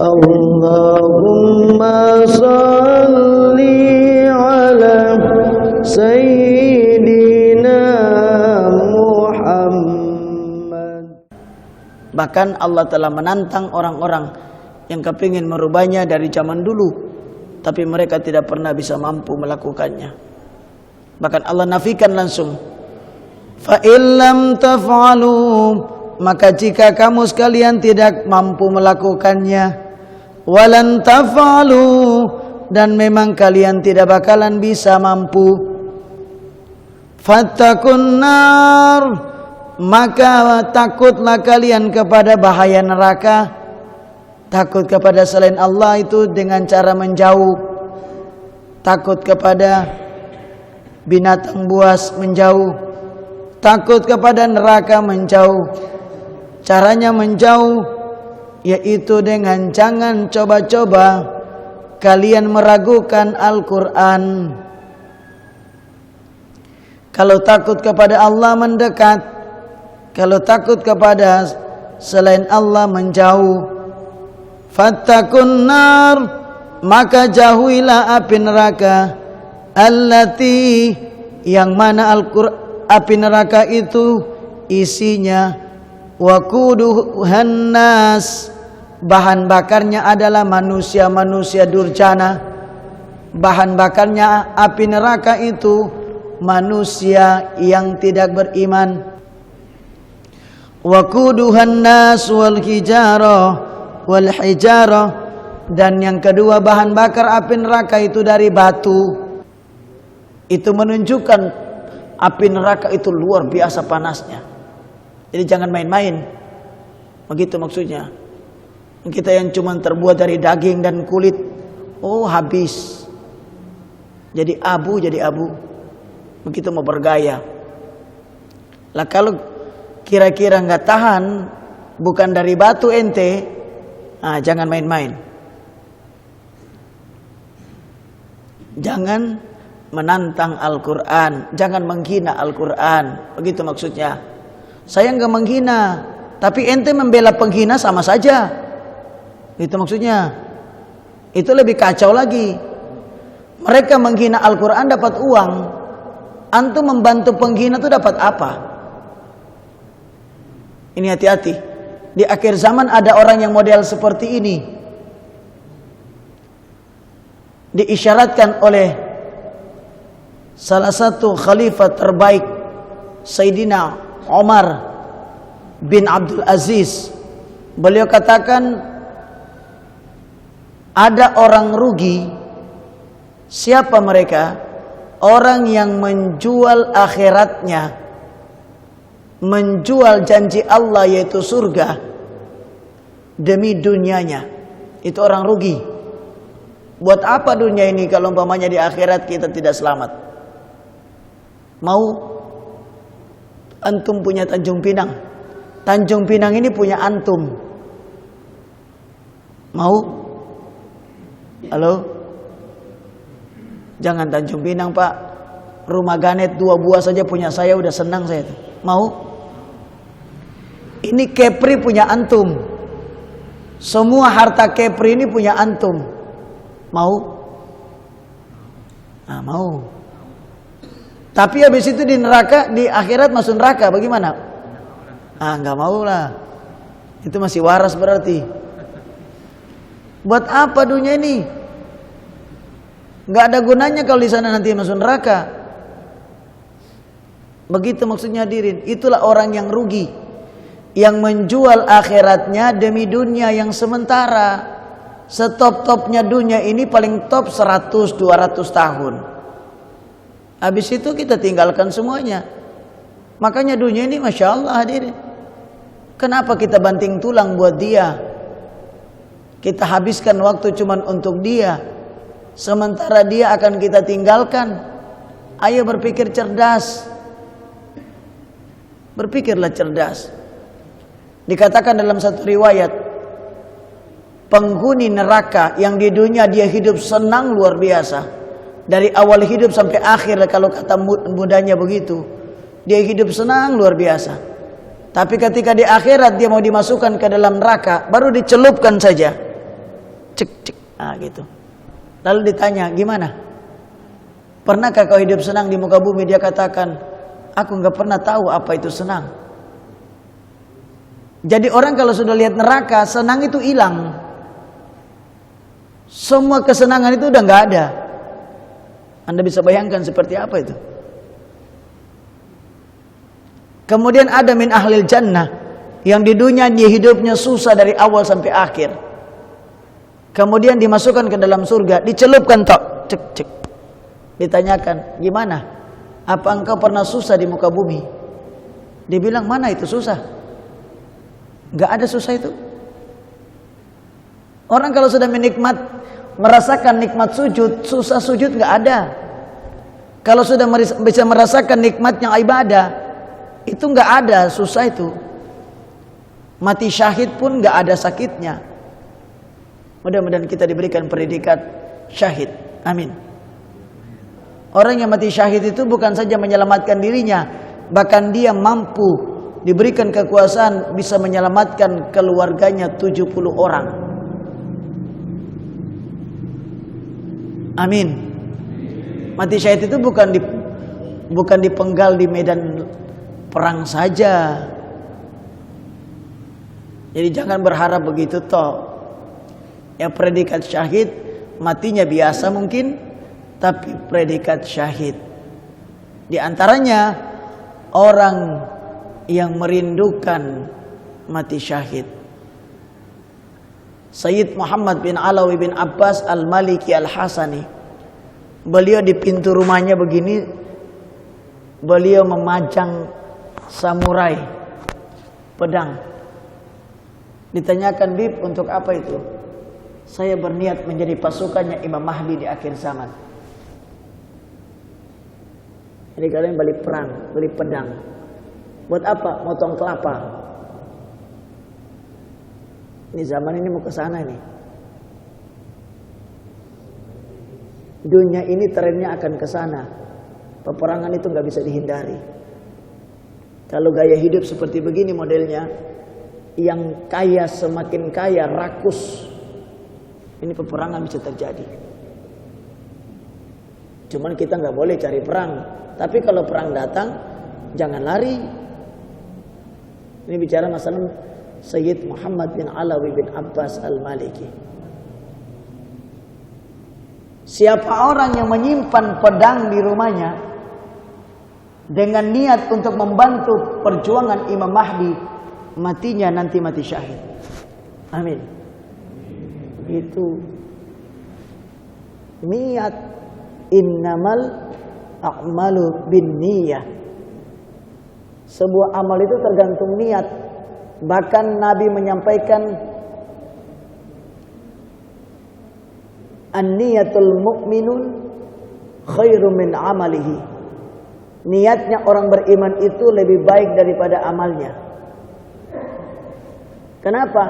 Allahumma salli ala Sayyidina Muhammad. Bahkan Allah telah menantang orang-orang yang kepingin merubahnya dari zaman dulu, tapi mereka tidak pernah bisa mampu melakukannya. Bahkan Allah nafikan langsung, fa illam taf'alu, maka jika kamu sekalian tidak mampu melakukannya, walan taf'alu, dan memang kalian tidak bakalan bisa mampu, fattakun nar, maka takutlah kalian kepada bahaya neraka. Takut kepada selain Allah itu dengan cara menjauh. Takut kepada binatang buas menjauh. Takut kepada neraka menjauh. Caranya menjauh yaitu dengan jangan coba-coba kalian meragukan Al-Quran. Kalau takut kepada Allah mendekat, kalau takut kepada selain Allah menjauh. Fattakun nar, maka jauhilah api neraka, allati, yang mana api neraka itu isinya waquduhan nas, bahan bakarnya adalah manusia-manusia durjana. Bahan bakarnya api neraka itu manusia yang tidak beriman. Waquduhan nas wal hijarah, wal hijarah, dan yang kedua bahan bakar api neraka itu dari batu. Itu menunjukkan api neraka itu luar biasa panasnya. Jadi jangan main-main. Begitu maksudnya. Kita yang cuma terbuat dari daging dan kulit, oh habis. Jadi abu. Begitu mau bergaya. Lah kalau kira-kira nggak tahan, bukan dari batu ente, jangan main-main. Jangan menantang Al-Quran, jangan menghina Al-Quran. Begitu maksudnya. Saya nggak menghina, tapi ente membela penghina sama saja. Itu maksudnya. Itu lebih kacau lagi. Mereka menghina Al-Quran dapat uang. Antum membantu penghina itu dapat apa? Ini hati-hati. Di akhir zaman ada orang yang model seperti ini. Diisyaratkan oleh salah satu khalifah terbaik, Sayyidina Umar bin Abdul Aziz. Beliau katakan, ada orang rugi. Siapa mereka? Orang yang menjual akhiratnya, menjual janji Allah yaitu surga demi dunianya. Itu orang rugi. Buat apa dunia ini kalau umpamanya di akhirat kita tidak selamat? Mau antum punya Tanjung Pinang, Tanjung Pinang ini punya antum. Mau? Halo? Jangan Tanjung Pinang Pak, rumah Ganet 2 buah saja punya saya, udah senang saya tuh. Mau? Ini Kepri punya antum. Semua harta Kepri ini punya antum. Mau? Mau. Tapi habis itu di neraka, di akhirat masuk neraka, bagaimana? Nggak mau lah. Itu masih waras berarti. Buat apa dunia ini? Nggak ada gunanya kalau di sana nanti masuk neraka. Begitu maksudnya hadirin. Itulah orang yang rugi, yang menjual akhiratnya demi dunia yang sementara. Setop-topnya dunia ini paling top 100-200 tahun. Habis itu kita tinggalkan semuanya. Makanya dunia ini Masya Allah hadirin. Kenapa kita banting tulang buat dia? Kita habiskan waktu cuman untuk dia, sementara dia akan kita tinggalkan. Ayo berpikir cerdas. Berpikirlah cerdas. Dikatakan dalam satu riwayat, penghuni neraka yang di dunia dia hidup senang luar biasa. Dari awal hidup sampai akhir, kalau kata mudanya begitu, dia hidup senang luar biasa. Tapi ketika di akhirat dia mau dimasukkan ke dalam neraka, baru dicelupkan saja. cek cek, gitu. Lalu ditanya, gimana? Pernahkah kau hidup senang di muka bumi? Dia katakan, aku nggak pernah tahu apa itu senang. Jadi orang kalau sudah lihat neraka, senang itu hilang. Semua kesenangan itu udah nggak ada. Anda bisa bayangkan seperti apa itu? Kemudian ada min ahlil jannah yang di dunia dia hidupnya susah dari awal sampai akhir. Kemudian dimasukkan ke dalam surga, dicelupkan tok, cek cek. Ditanyakan, gimana? Apa engkau pernah susah di muka bumi? Dibilang, mana itu susah? Gak ada susah itu. Orang kalau sudah merasakan nikmat sujud, susah sujud gak ada. Kalau sudah bisa merasakan nikmatnya ibadah, itu gak ada susah itu. Mati syahid pun gak ada sakitnya. Mudah-mudahan kita diberikan predikat syahid. Amin. Orang yang mati syahid itu bukan saja menyelamatkan dirinya, bahkan dia mampu diberikan kekuasaan bisa menyelamatkan keluarganya 70 orang. Amin. Mati syahid itu bukan dipenggal di medan perang saja. Jadi jangan berharap begitu toh. Ya predikat syahid, matinya biasa mungkin, tapi predikat syahid. Di antaranya orang yang merindukan mati syahid. Sayyid Muhammad bin Alawi bin Abbas Al-Maliki Al-Hasani. Beliau di pintu rumahnya begini, beliau memajang samurai pedang. Ditanyakan, Bib, untuk apa itu? Saya berniat menjadi pasukannya Imam Mahdi di akhir zaman. Jadi kalian beli perang, beli pedang. Buat apa? Motong kelapa. Ini zaman ini mau ke sana nih. Dunia ini trennya akan ke sana. Peperangan itu nggak bisa dihindari. Kalau gaya hidup seperti begini modelnya, yang kaya semakin kaya, rakus. Ini peperangan bisa terjadi. Cuman kita nggak boleh cari perang. Tapi kalau perang datang, jangan lari. Ini bicara masalah Sayyid Muhammad bin Alawi bin Abbas Al-Maliki. Siapa orang yang menyimpan pedang di rumahnya dengan niat untuk membantu perjuangan Imam Mahdi, matinya nanti mati syahid. Amin. Itu niat. Innamal a'malu bin niyah. Sebuah amal itu tergantung niat. Bahkan Nabi menyampaikan an-niyatul mu'minun khairu min amalihi. Niatnya orang beriman itu lebih baik daripada amalnya. Kenapa?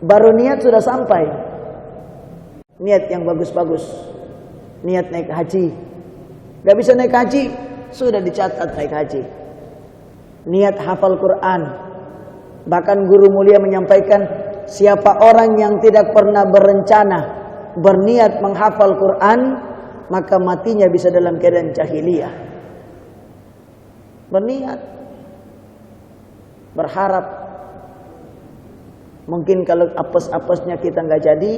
Baru niat sudah sampai. Niat yang bagus-bagus. Niat naik haji. Gak bisa naik haji, sudah dicatat naik haji. Niat hafal Quran. Bahkan guru mulia menyampaikan, siapa orang yang tidak pernah berencana berniat menghafal Quran, maka matinya bisa dalam keadaan jahiliyah. Berniat, berharap. Mungkin kalau apes-apesnya kita nggak jadi,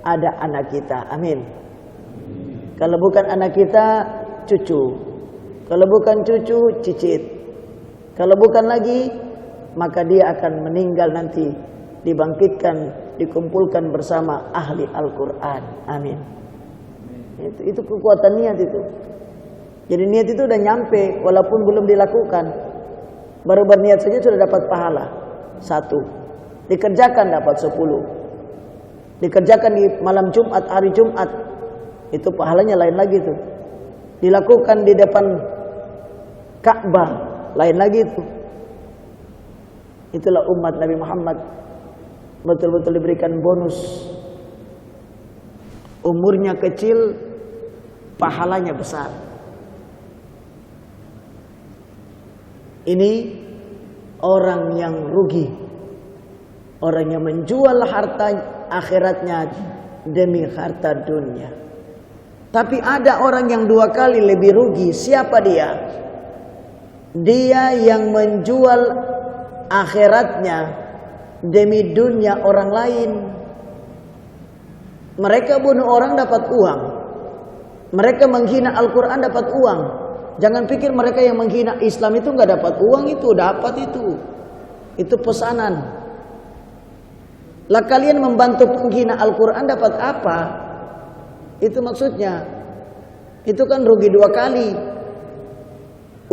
ada anak kita. Amin. Kalau bukan anak kita, cucu. Kalau bukan cucu, cicit. Kalau bukan lagi, maka dia akan meninggal nanti, dibangkitkan, dikumpulkan bersama ahli Al-Quran. Amin. Itu kekuatan niat itu. Jadi niat itu udah nyampe, walaupun belum dilakukan. Baru berniat saja sudah dapat pahala 1. Dikerjakan dapat 10. Dikerjakan di malam Jumat, hari Jumat, itu pahalanya lain lagi tuh. Dilakukan di depan Ka'bah, lain lagi itu. Itulah umat Nabi Muhammad betul-betul diberikan bonus. Umurnya kecil, pahalanya besar. Ini orang yang rugi. Orang yang menjual harta akhiratnya demi harta dunia. Tapi ada orang yang 2 kali lebih rugi. Siapa dia? Dia yang menjual akhiratnya demi dunia orang lain. Mereka bunuh orang dapat uang. Mereka menghina Al-Quran dapat uang. Jangan pikir mereka yang menghina Islam itu nggak dapat uang, itu dapat itu. Itu pesanan. Lah kalian membantu penghina Al-Quran dapat apa? Itu maksudnya. Itu kan rugi 2 kali.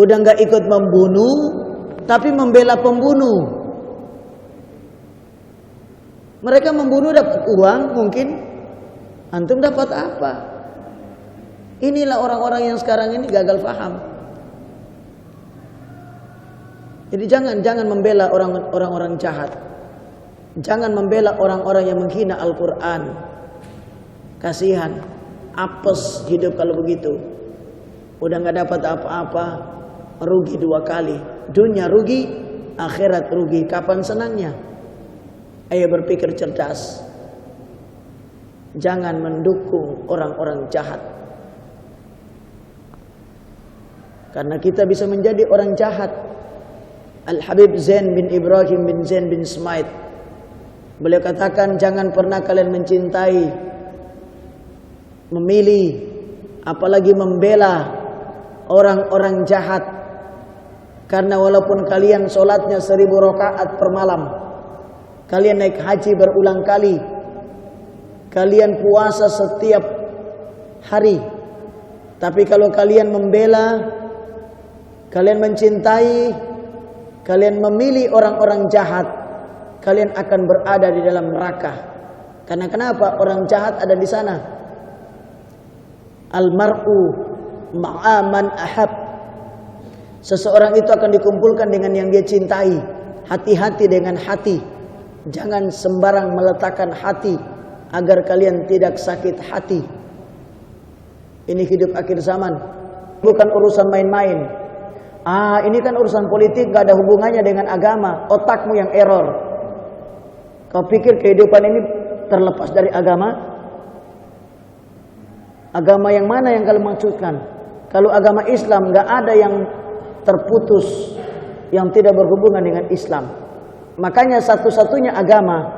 Udah nggak ikut membunuh, tapi membela pembunuh. Mereka membunuh dapat uang mungkin. Antum dapat apa? Inilah orang-orang yang sekarang ini gagal paham. Jadi jangan membela orang-orang jahat. Jangan membela orang-orang yang menghina Al-Quran. Kasihan, apes hidup kalau begitu. Udah nggak dapat apa-apa, rugi 2 kali. Dunia rugi, akhirat rugi. Kapan senangnya? Ayo berpikir cerdas. Jangan mendukung orang-orang jahat. Karena kita bisa menjadi orang jahat. Al-Habib Zain bin Ibrahim bin Zain bin Smait, beliau katakan, jangan pernah kalian mencintai, memilih, apalagi membela orang-orang jahat. Karena walaupun kalian sholatnya 1000 rakaat per malam, kalian naik haji berulang kali, kalian puasa setiap hari, tapi kalau kalian membela, kalian mencintai, kalian memilih orang-orang jahat, kalian akan berada di dalam neraka. Karena kenapa? Orang jahat ada di sana. Al-mar'u ma'a man ahab. Seseorang itu akan dikumpulkan dengan yang dia cintai. Hati-hati dengan hati. Jangan sembarang meletakkan hati agar kalian tidak sakit hati. Ini hidup akhir zaman, bukan urusan main-main. Ini kan urusan politik, gak ada hubungannya dengan agama. Otakmu yang error. Kau pikir kehidupan ini terlepas dari agama? Agama yang mana yang kalian maksudkan? Kalau agama Islam gak ada yang terputus yang tidak berhubungan dengan Islam. Makanya satu-satunya agama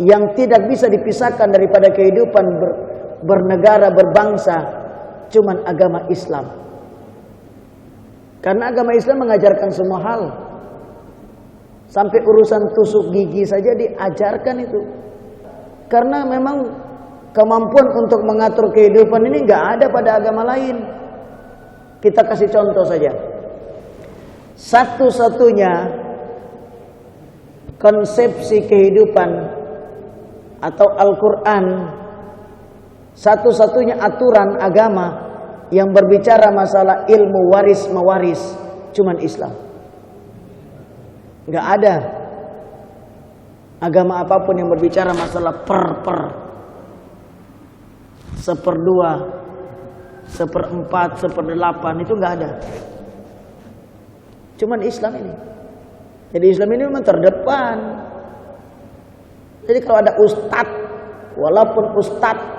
yang tidak bisa dipisahkan daripada kehidupan bernegara, berbangsa, cuman agama Islam. Karena agama Islam mengajarkan semua hal. Sampai urusan tusuk gigi saja diajarkan itu. Karena memang kemampuan untuk mengatur kehidupan ini nggak ada pada agama lain. Kita kasih contoh saja. Satu-satunya konsepsi kehidupan atau Al-Quran, satu-satunya aturan agama yang berbicara masalah ilmu waris mewaris, cuman Islam. Nggak ada agama apapun yang berbicara masalah per, 1/2, 1/4, 1/8, itu nggak ada. Cuman Islam ini. Jadi Islam ini memang terdepan. Jadi kalau ada ustadz, walaupun ustadz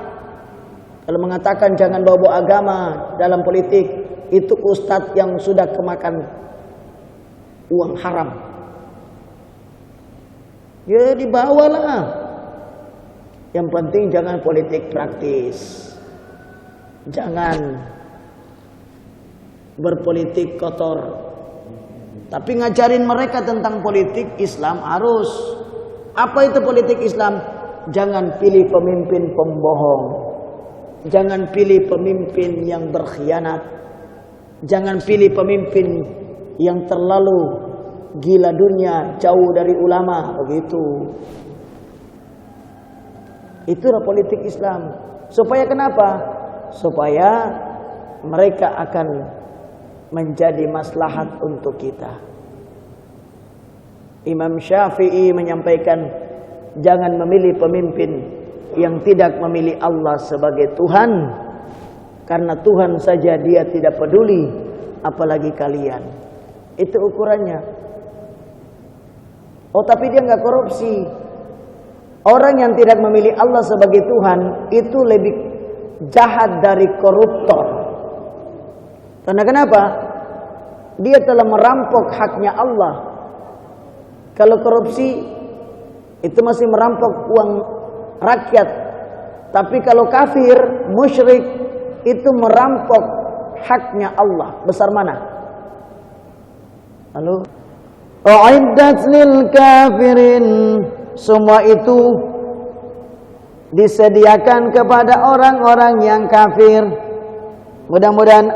kalau mengatakan jangan bawa agama dalam politik, itu ustadz yang sudah kemakan uang haram. Ya dibawalah. Yang penting jangan politik praktis. Jangan berpolitik kotor. Tapi ngajarin mereka tentang politik Islam harus. Apa itu politik Islam? Jangan pilih pemimpin pembohong. Jangan pilih pemimpin yang berkhianat. Jangan pilih pemimpin yang terlalu gila dunia, jauh dari ulama, begitu. Itulah politik Islam. Supaya kenapa? Supaya mereka akan menjadi maslahat untuk kita. Imam Syafi'i menyampaikan, jangan memilih pemimpin yang tidak memilih Allah sebagai Tuhan, karena Tuhan saja dia tidak peduli, apalagi kalian. Itu ukurannya. Oh tapi dia nggak korupsi. Orang yang tidak memilih Allah sebagai Tuhan itu lebih jahat dari koruptor. Karena kenapa? Dia telah merampok haknya Allah. Kalau korupsi itu masih merampok uang rakyat. Tapi kalau kafir, musyrik itu merampok haknya Allah. Besar mana? Lalu uiddat lil kafirin, semua itu disediakan kepada orang-orang yang kafir. Mudah-mudahan